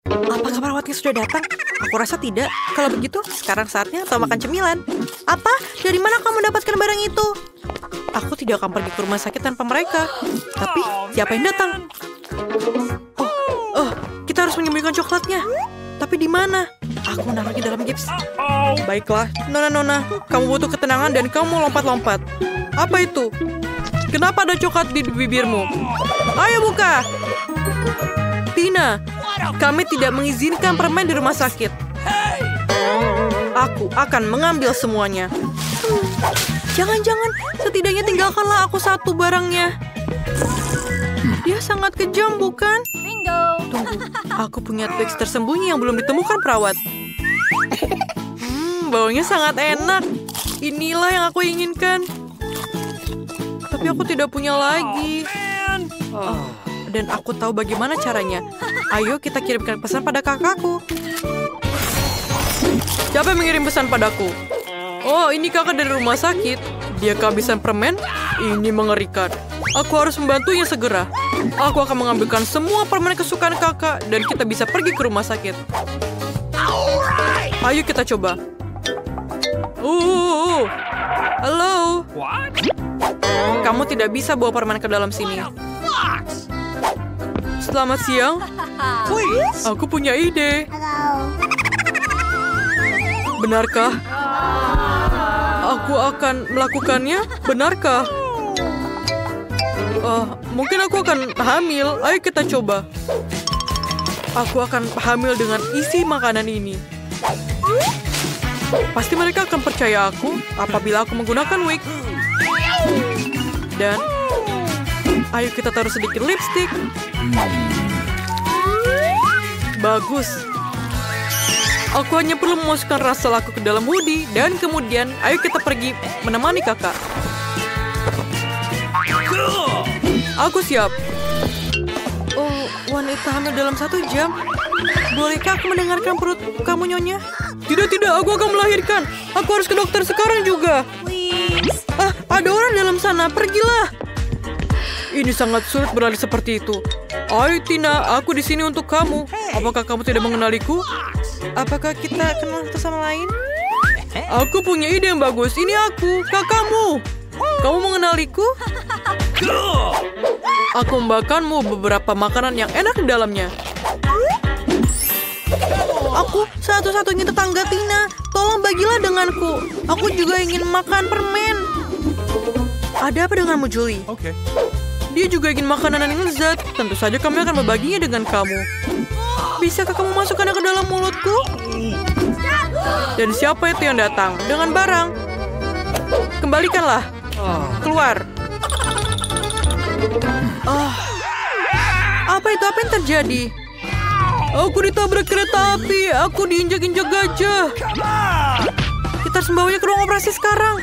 Apakah perawatnya sudah datang? Aku rasa tidak. Kalau begitu, sekarang saatnya kita makan cemilan. Apa? Dari mana kamu mendapatkan barang itu? Aku tidak akan pergi ke rumah sakit tanpa mereka. Tapi, siapa yang datang? Kita harus menyembunyikan coklatnya. Tapi di mana? Aku menaruhnya dalam gips. Baiklah, Nona, kamu butuh ketenangan dan kamu mau lompat-lompat. Apa itu? Kenapa ada coklat di bibirmu? Ayo buka! Tina, kami tidak mengizinkan permen di rumah sakit. Aku akan mengambil semuanya. Jangan-jangan, setidaknya tinggalkanlah aku satu barangnya. Dia sangat kejam, bukan? Bingo. Tunggu, aku punya Twix tersembunyi yang belum ditemukan perawat. Baunya sangat enak. Inilah yang aku inginkan. Tapi aku tidak punya lagi. Dan aku tahu bagaimana caranya. Ayo kita kirimkan pesan pada kakakku. Siapa yang mengirim pesan padaku? Oh, ini kakak dari rumah sakit. Dia kehabisan permen? Ini mengerikan. Aku harus membantunya segera. Aku akan mengambilkan semua permen kesukaan kakak dan kita bisa pergi ke rumah sakit. Ayo kita coba. Halo. Kamu tidak bisa bawa permen ke dalam sini. Selamat siang. Aku punya ide. Benarkah? Aku akan melakukannya. Benarkah? Mungkin aku akan hamil. Ayo kita coba. Aku akan hamil dengan isi makanan ini. Pasti mereka akan percaya aku apabila aku menggunakan wig. Dan ayo kita taruh sedikit lipstick. Bagus. Aku hanya perlu memasukkan rasa laku ke dalam hoodie. Dan kemudian ayo kita pergi menemani kakak. Aku siap. Oh, wanita hamil dalam 1 jam. Bolehkah aku mendengarkan perut kamu, Nyonya? Tidak, aku akan melahirkan. Aku harus ke dokter sekarang juga. Ada orang dalam sana, pergilah. Ini sangat sulit berlari seperti itu. Ayo Tina, aku di sini untuk kamu. Apakah kamu tidak mengenaliku? Apakah kita kenal satu sama lain? Aku punya ide yang bagus. Ini aku, kakakmu. Kamu mengenaliku? Aku membawakanmu beberapa makanan yang enak di dalamnya. Aku satu-satunya tetangga Tina. Tolong bagilah denganku. Aku juga ingin makan permen. Ada apa denganmu, Julie? Oke. Dia juga ingin makanan yang lezat. Tentu saja kami akan membaginya dengan kamu. Bisakah kamu masukkannya ke dalam mulutku? Dan siapa itu yang datang dengan barang? Kembalikanlah. Keluar. Apa itu? Apa yang terjadi? Aku ditabrak kereta api. Aku diinjak-injak gajah. Kita harus membawanya ke ruang operasi sekarang.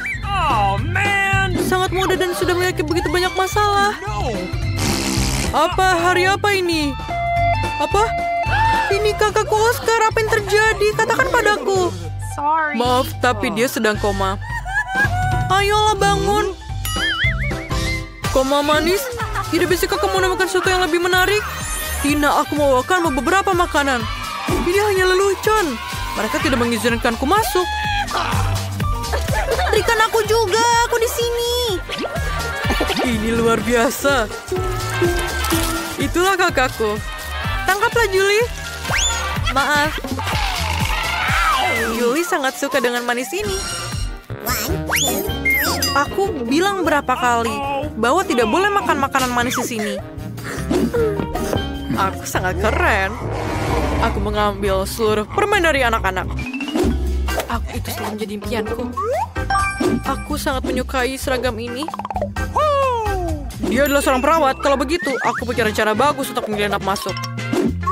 Sangat muda dan sudah memiliki begitu banyak masalah. Hari apa ini? Apa? Ini kakakku Oscar. Apa yang terjadi? Katakan padaku. Sorry. Maaf, tapi dia sedang koma. Ayolah bangun. Koma manis? Tidak bisakah kamu menemukan sesuatu yang lebih menarik? Tina, aku membawakanmu beberapa makanan. Ini hanya lelucon. Mereka tidak mengizinkanku masuk. Berikan aku juga, aku di sini. Ini luar biasa. Itulah kakakku. Tangkaplah Julie. Maaf. Julie sangat suka dengan manis ini. Aku bilang berapa kali bahwa tidak boleh makan makanan manis di sini. Aku sangat keren. Aku mengambil seluruh permen dari anak-anak. Itu selalu menjadi impianku. Aku sangat menyukai seragam ini. Dia adalah seorang perawat. Kalau begitu, aku punya rencana bagus untuk menyelinap masuk.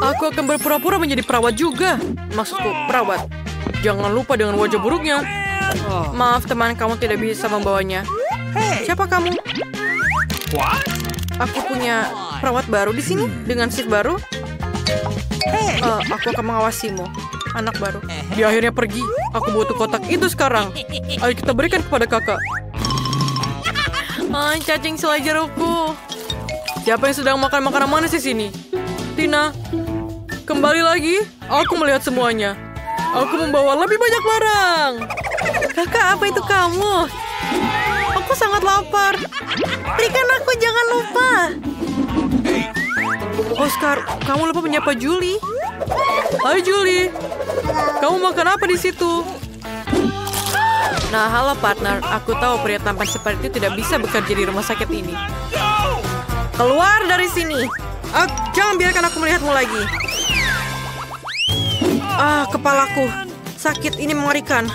Aku akan berpura-pura menjadi perawat juga. Maksudku, perawat. Jangan lupa dengan wajah buruknya. Maaf, teman, kamu tidak bisa membawanya. Siapa kamu? Aku punya perawat baru di sini dengan shift baru. Aku akan mengawasimu, anak baru. Dia akhirnya pergi. Aku butuh kotak itu sekarang. Ayo kita berikan kepada kakak. Cacing selai jerukku. Siapa yang sedang makan makanan manis di sini? Tina. Kembali lagi, aku melihat semuanya. Aku membawa lebih banyak barang. Kakak, apa itu kamu? Aku sangat lapar. Berikan aku, jangan lupa. Oscar, kamu lupa menyapa Julie. Hai Julie, kamu makan apa di situ? Nah, halo partner. Aku tahu pria tampan seperti itu tidak bisa bekerja di rumah sakit ini. Keluar dari sini. Jangan biarkan aku melihatmu lagi. Kepalaku sakit, ini mengerikan.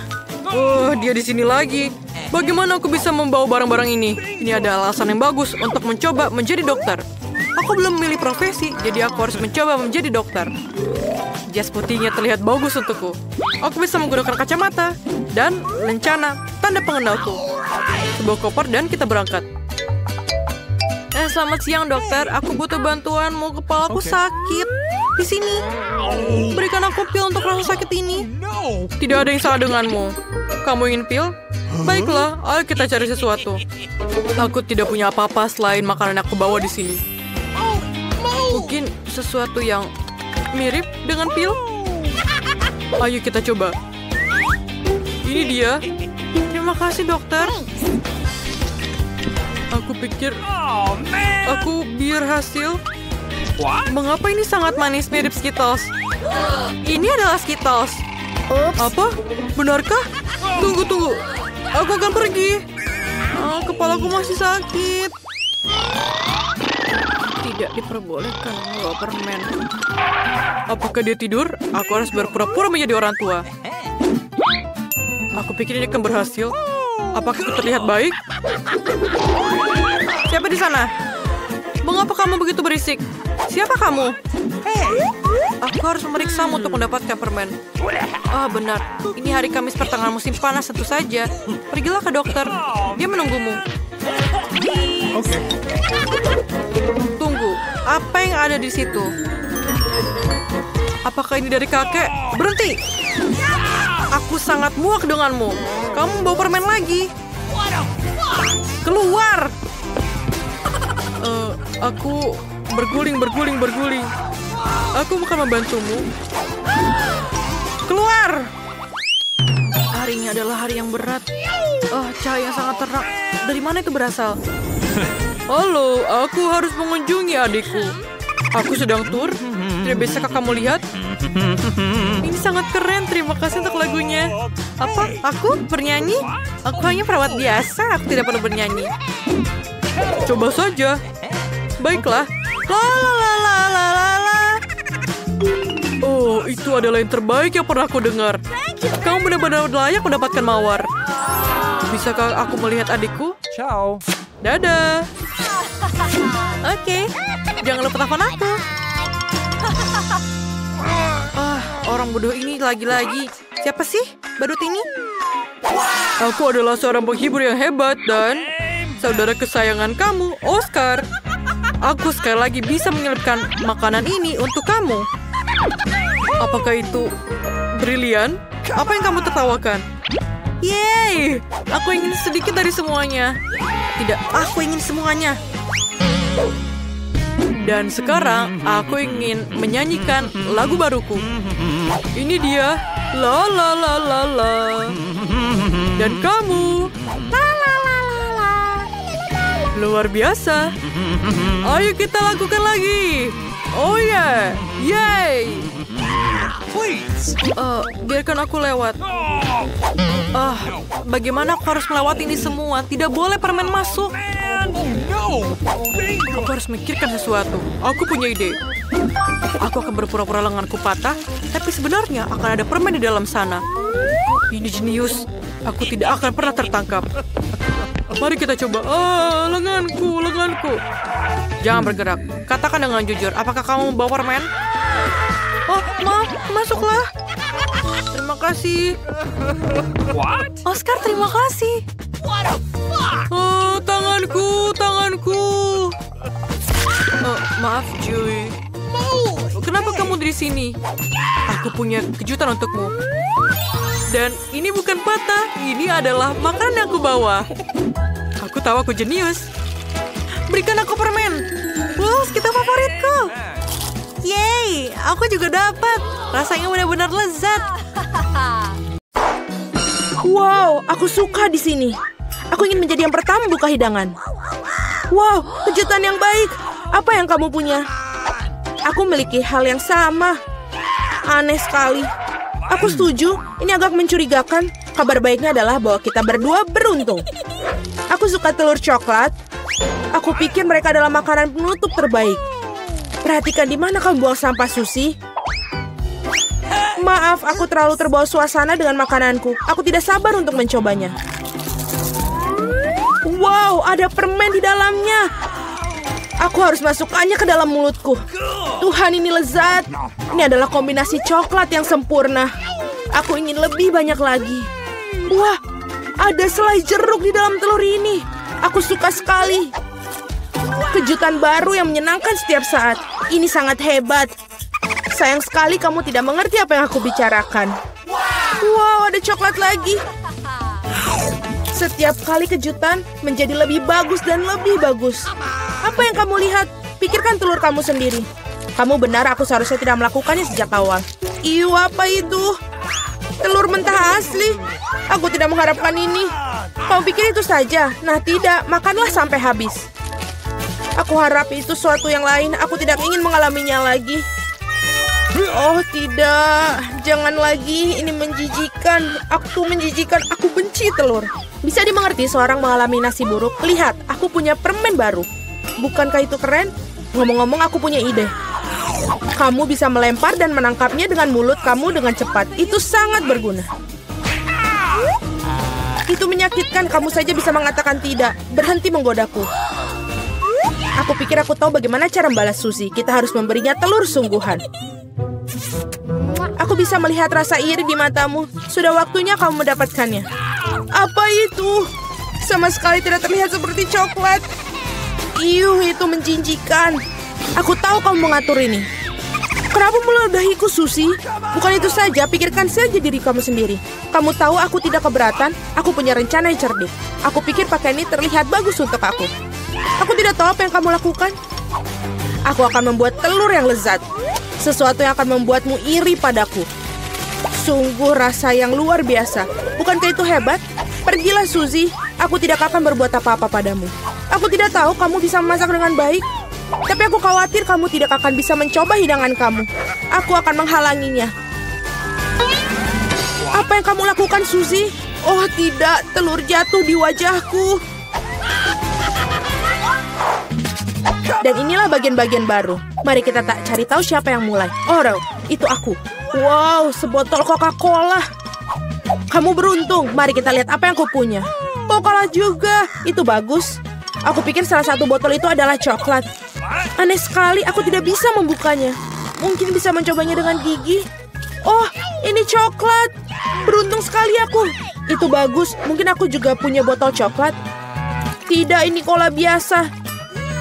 Dia di sini lagi. Bagaimana aku bisa membawa barang-barang ini? Ini ada alasan yang bagus untuk mencoba menjadi dokter. Aku belum memilih profesi, jadi aku harus mencoba menjadi dokter. Jas putihnya terlihat bagus untukku. Aku bisa menggunakan kacamata dan lencana, tanda pengenalku. Sebuah koper dan kita berangkat. Selamat siang dokter, aku butuh bantuanmu. Kepalaku sakit. Di sini. Berikan aku pil untuk rasa sakit ini. Tidak ada yang salah denganmu. Kamu ingin pil? Baiklah, ayo kita cari sesuatu. Aku tidak punya apa-apa selain makanan yang aku bawa di sini. Mungkin sesuatu yang mirip dengan pil? Ayo kita coba. Ini dia. Terima kasih dokter. Aku pikir aku berhasil. Mengapa ini sangat manis mirip Skittles? Ini adalah Skittles. Apa? Benarkah? Tunggu. Aku akan pergi. Kepalaku masih sakit. Tidak diperbolehkan membawa permen. Apakah dia tidur? Aku harus berpura-pura menjadi orang tua. Aku pikir ini akan berhasil. Apakah aku terlihat baik? Siapa di sana? Mengapa kamu begitu berisik? Siapa kamu? Aku harus memeriksamu untuk mendapatkan permen. Benar. Ini hari Kamis pertengahan musim panas tentu saja. Pergilah ke dokter. Dia menunggumu. Tunggu. Apa yang ada di situ? Apakah ini dari kakek? Berhenti! Aku sangat muak denganmu. Kamu bawa permen lagi. Keluar! Aku berguling. Aku bukan membantumu. Keluar! Hari ini adalah hari yang berat. Cahaya yang sangat terang. Dari mana itu berasal? Halo, aku harus mengunjungi adikku. Aku sedang tur. Tidak bisakah kamu lihat? Ini sangat keren. Terima kasih untuk lagunya. Apa? Aku bernyanyi? Aku hanya perawat biasa. Aku tidak perlu bernyanyi. Coba saja. Baiklah. Itu adalah yang terbaik yang pernah aku dengar. Kamu benar-benar layak mendapatkan mawar. Bisakah aku melihat adikku? Ciao. Dadah. Oke. Jangan lupa telepon aku. Orang bodoh ini lagi-lagi. Siapa sih badut ini? Aku adalah seorang penghibur yang hebat dan saudara kesayangan kamu, Oscar. Aku sekali lagi bisa menyelipkan makanan ini untuk kamu. Apakah itu brilian? Apa yang kamu tertawakan? Yeay! Aku ingin sedikit dari semuanya. Tidak, aku ingin semuanya. Dan sekarang aku ingin menyanyikan lagu baruku. Ini dia. La la la la la. Dan kamu. La la la la la. Luar biasa. Ayo kita lakukan lagi. Oh yeah. Yay. Please. Biarkan aku lewat. Bagaimana aku harus melewati ini semua? Tidak boleh permen masuk. No. Aku harus mikirkan sesuatu. Aku punya ide. Aku akan berpura-pura lenganku patah, tapi sebenarnya akan ada permen di dalam sana. Ini jenius. Aku tidak akan pernah tertangkap. Mari kita coba. Lenganku. Jangan bergerak. Katakan dengan jujur. Apakah kamu membawa permen? Maaf. Masuklah. Terima kasih. What? Oscar, terima kasih. Tanganku. Maaf, Julie. Kenapa kamu di sini? Aku punya kejutan untukmu. Dan ini bukan patah. Ini adalah makanan yang aku bawa. Aku tahu aku jenius. Berikan aku permen. Wow, kita favoritku. Yeay, aku juga dapat. Rasanya benar-benar lezat. Wow, aku suka di sini. Aku ingin menjadi yang pertama buka hidangan. Wow, kejutan yang baik. Apa yang kamu punya? Aku memiliki hal yang sama. Aneh sekali. Aku setuju, ini agak mencurigakan. Kabar baiknya adalah bahwa kita berdua beruntung. Aku suka telur coklat. Aku pikir mereka adalah makanan penutup terbaik. Perhatikan di mana kamu buang sampah, Suzy. Maaf, aku terlalu terbawa suasana dengan makananku. Aku tidak sabar untuk mencobanya. Wow, ada permen di dalamnya. Aku harus masukkannya ke dalam mulutku. Tuhan, ini lezat. Ini adalah kombinasi coklat yang sempurna. Aku ingin lebih banyak lagi. Wah, ada selai jeruk di dalam telur ini. Aku suka sekali. Kejutan baru yang menyenangkan setiap saat. Ini sangat hebat. Sayang sekali kamu tidak mengerti apa yang aku bicarakan. Wow, ada coklat lagi. Setiap kali kejutan menjadi lebih bagus dan lebih bagus. Apa yang kamu lihat? Pikirkan telur kamu sendiri. Kamu benar, aku seharusnya tidak melakukannya sejak awal. Iu, apa itu? Telur mentah asli. Aku tidak mengharapkan ini. Kamu pikir itu saja? Nah tidak, makanlah sampai habis. Aku harap itu suatu yang lain. Aku tidak ingin mengalaminya lagi. Oh tidak, jangan lagi. Ini menjijikan. Aku menjijikan. Aku benci telur. Bisa dimengerti seorang mengalami nasi buruk. Lihat, aku punya permen baru. Bukankah itu keren? Ngomong-ngomong, aku punya ide. Kamu bisa melempar dan menangkapnya dengan mulut kamu dengan cepat. Itu sangat berguna. Itu menyakitkan. Kamu saja bisa mengatakan tidak. Berhenti menggodaku. Aku pikir aku tahu bagaimana cara membalas Suzy. Kita harus memberinya telur sungguhan. Aku bisa melihat rasa iri di matamu. Sudah waktunya kamu mendapatkannya. Apa itu? Sama sekali tidak terlihat seperti coklat. Iuh, itu menjijikkan. Aku tahu kamu mengatur ini. Kenapa meludahiku, Suzy? Bukan itu saja, pikirkan saja diri kamu sendiri. Kamu tahu aku tidak keberatan. Aku punya rencana yang cerdik. Aku pikir pakaian ini terlihat bagus untuk aku. Aku tidak tahu apa yang kamu lakukan. Aku akan membuat telur yang lezat. Sesuatu yang akan membuatmu iri padaku. Sungguh rasa yang luar biasa. Bukankah itu hebat? Pergilah, Suzy. Aku tidak akan berbuat apa-apa padamu. Aku tidak tahu kamu bisa memasak dengan baik. Tapi aku khawatir kamu tidak akan bisa mencoba hidangan kamu. Aku akan menghalanginya. Apa yang kamu lakukan, Suzy? Oh tidak, telur jatuh di wajahku. Dan inilah bagian-bagian baru. Mari kita tak cari tahu siapa yang mulai. Oh, itu aku. Wow, sebotol Coca-Cola. Kamu beruntung. Mari kita lihat apa yang aku punya. Oh, kalah juga. Itu bagus. Aku pikir salah satu botol itu adalah coklat. Aneh sekali, aku tidak bisa membukanya. Mungkin bisa mencobanya dengan gigi. Oh, ini coklat. Beruntung sekali aku. Itu bagus. Mungkin aku juga punya botol coklat. Tidak, ini cola biasa.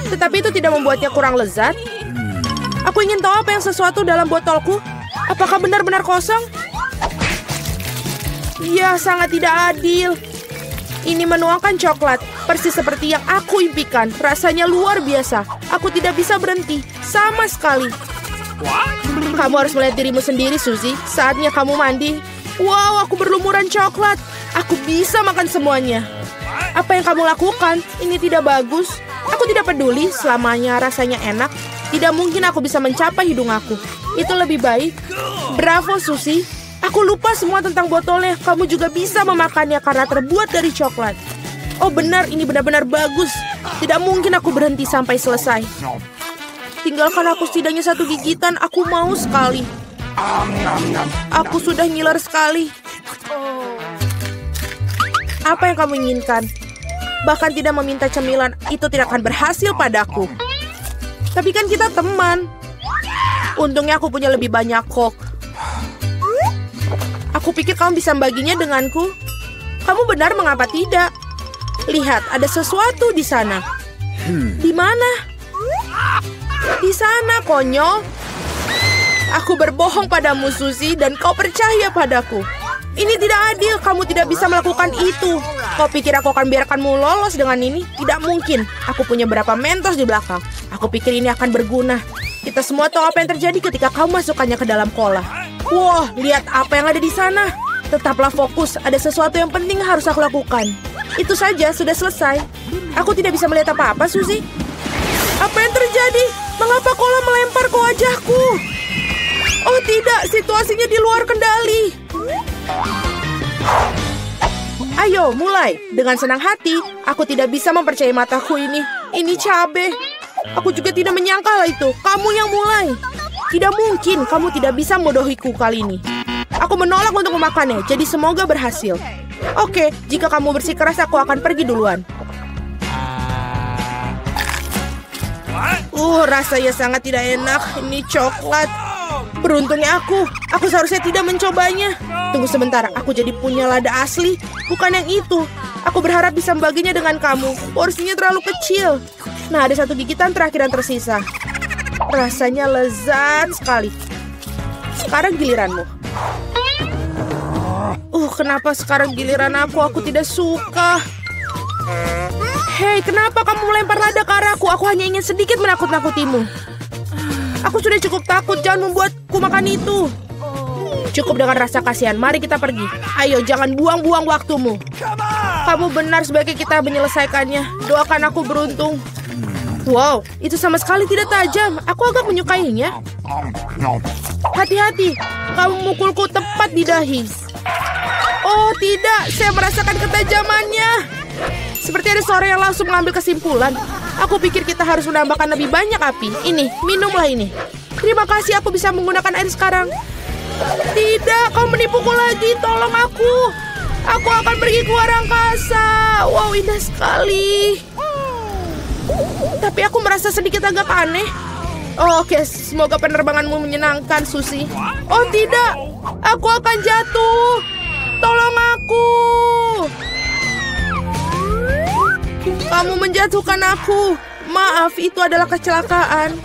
Tetapi itu tidak membuatnya kurang lezat. Aku ingin tahu apa yang sesuatu dalam botolku. Apakah benar-benar kosong? Ya, sangat tidak adil. Ini menuangkan coklat, persis seperti yang aku impikan. Rasanya luar biasa. Aku tidak bisa berhenti, sama sekali. Kamu harus melihat dirimu sendiri, Suzy. Saatnya kamu mandi. Wow, aku berlumuran coklat. Aku bisa makan semuanya. Apa yang kamu lakukan? Ini tidak bagus. Aku tidak peduli, selamanya rasanya enak. Tidak mungkin aku bisa mencapai hidung aku. Itu lebih baik. Bravo, Suzy. Aku lupa semua tentang botolnya. Kamu juga bisa memakannya karena terbuat dari coklat. Oh benar, ini benar-benar bagus. Tidak mungkin aku berhenti sampai selesai. Tinggalkan aku setidaknya satu gigitan. Aku mau sekali. Aku sudah ngiler sekali. Apa yang kamu inginkan? Bahkan tidak meminta cemilan, itu tidak akan berhasil padaku. Tapi kan kita teman. Untungnya aku punya lebih banyak Coke. Aku pikir kamu bisa membaginya denganku. Kamu benar, mengapa tidak? Lihat, ada sesuatu di sana. Di mana? Di sana, konyol. Aku berbohong padamu, Suzy, dan kau percaya padaku. Ini tidak adil, kamu tidak bisa melakukan itu. Kau pikir aku akan biarkanmu lolos dengan ini? Tidak mungkin. Aku punya berapa Mentos di belakang. Aku pikir ini akan berguna. Kita semua tahu apa yang terjadi ketika kamu masukkannya ke dalam kola. Wah, lihat apa yang ada di sana. Tetaplah fokus, ada sesuatu yang penting harus aku lakukan. Itu saja, sudah selesai. Aku tidak bisa melihat apa-apa, Suzy. Apa yang terjadi? Mengapa kola melempar ke wajahku? Oh tidak, situasinya di luar kendali. Ayo, mulai. Dengan senang hati, aku tidak bisa mempercayai mataku ini. Ini cabe. Aku juga tidak menyangka hal itu. Kamu yang mulai. Tidak mungkin kamu tidak bisa membodohiku kali ini. Aku menolak untuk memakannya, jadi semoga berhasil. Oke, jika kamu bersikeras, aku akan pergi duluan. Rasanya sangat tidak enak. Ini coklat. Beruntungnya aku seharusnya tidak mencobanya. Tunggu sebentar, aku jadi punya lada asli. Bukan yang itu. Aku berharap bisa membaginya dengan kamu. Porsinya terlalu kecil. Nah, ada satu gigitan terakhir yang tersisa. Rasanya lezat sekali. Sekarang giliranmu. Kenapa sekarang giliran aku? Aku tidak suka. Hei, kenapa kamu melempar lada ke arahku? Aku hanya ingin sedikit menakut-nakutimu. Aku sudah cukup takut, jangan membuatku makan itu. Cukup dengan rasa kasihan, mari kita pergi. Ayo, jangan buang-buang waktumu. Kamu benar, sebaiknya kita menyelesaikannya. Doakan aku beruntung. Wow, itu sama sekali tidak tajam. Aku agak menyukainya. Hati-hati, kamu memukulku tepat di dahi. Oh tidak, saya merasakan ketajamannya. Seperti ada suara yang langsung mengambil kesimpulan. Aku pikir kita harus menambahkan lebih banyak api. Ini, minumlah ini. Terima kasih, aku bisa menggunakan air sekarang. Tidak, kau menipuku lagi. Tolong aku. Aku akan pergi ke luar angkasa. Wow, indah sekali. Tapi aku merasa sedikit agak aneh. Oke, semoga penerbanganmu menyenangkan, Suzy. Oh tidak, aku akan jatuh. Tolong aku. Kamu menjatuhkan aku. Maaf, itu adalah kecelakaan.